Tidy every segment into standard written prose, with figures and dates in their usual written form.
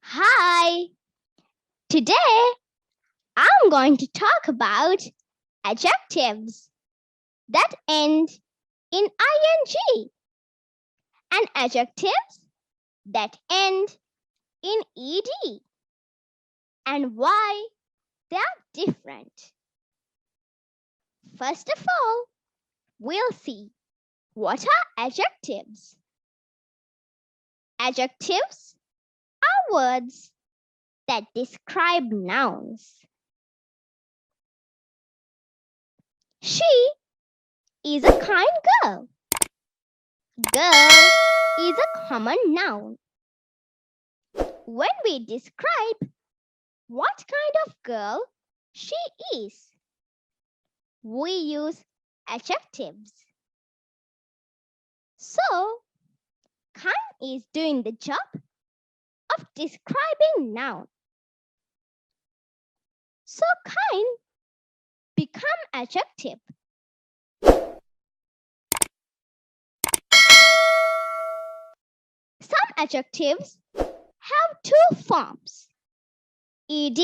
Hi! Today I'm going to talk about adjectives that end in ing and adjectives that end in ed and why they are different. First of all, we'll see what are adjectives. Adjectives are words that describe nouns. She is a kind girl. Girl is a common noun. When we describe what kind of girl she is, we use adjectives. So, kind is doing the job of describing noun. So, kind become adjective. Some adjectives have two forms, ed,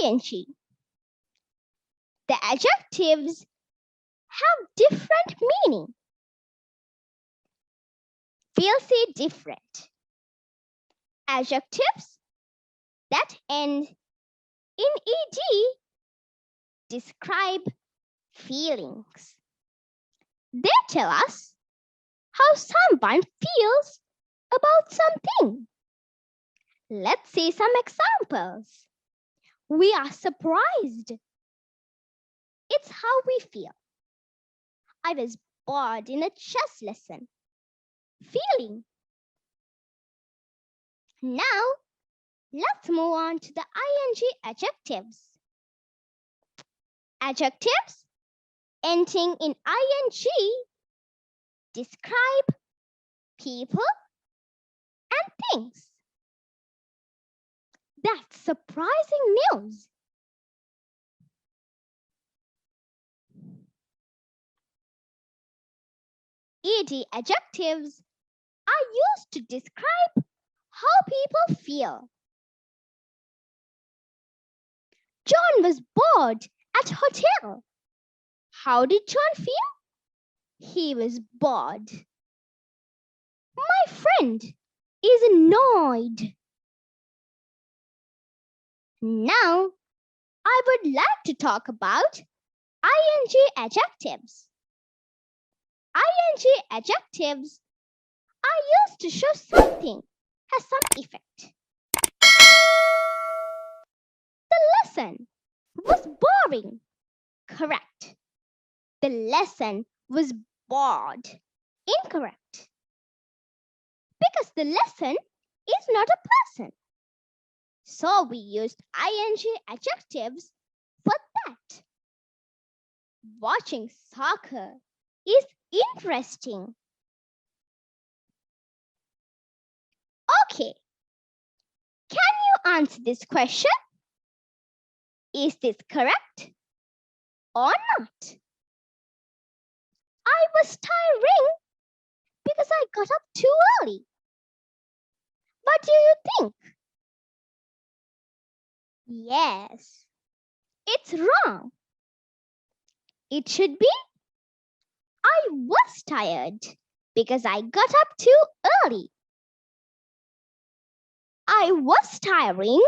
ing. The adjectives have different meaning. We'll see different adjectives that end in ed describe feelings. They tell us how someone feels about something. Let's see some examples. We are surprised. It's how we feel. I was bored in a chess lesson. Feeling. Now, let's move on to the ing adjectives. Adjectives ending in ing describe people and things. That's surprising news. Ed adjectives are used to describe how people feel. John was bored at hotel. How did John feel? He was bored. My friend is annoyed. Now, I would like to talk about ing adjectives. Ing adjectives are used to show something has some effect. The lesson was boring. Correct. The lesson was bored. Incorrect. Because the lesson is not a person. So we used ing adjectives for that. Watching soccer is interesting. Okay. Can you answer this question? Is this correct or not? I was tiring because I got up too early. What do you think? Yes, it's wrong. It should be I was tired because I got up too early. I was tiring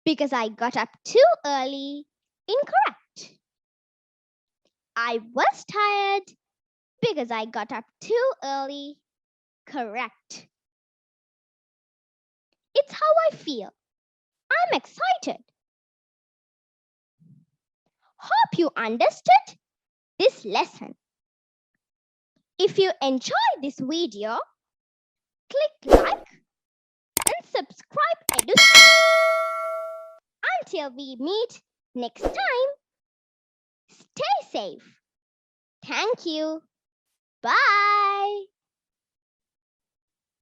because I got up too early. Incorrect. I was tired because I got up too early. Correct. It's how I feel. I'm excited. Hope you understood this lesson. If you enjoyed this video, click like and subscribe Until we meet next time, stay safe. Thank you. Bye.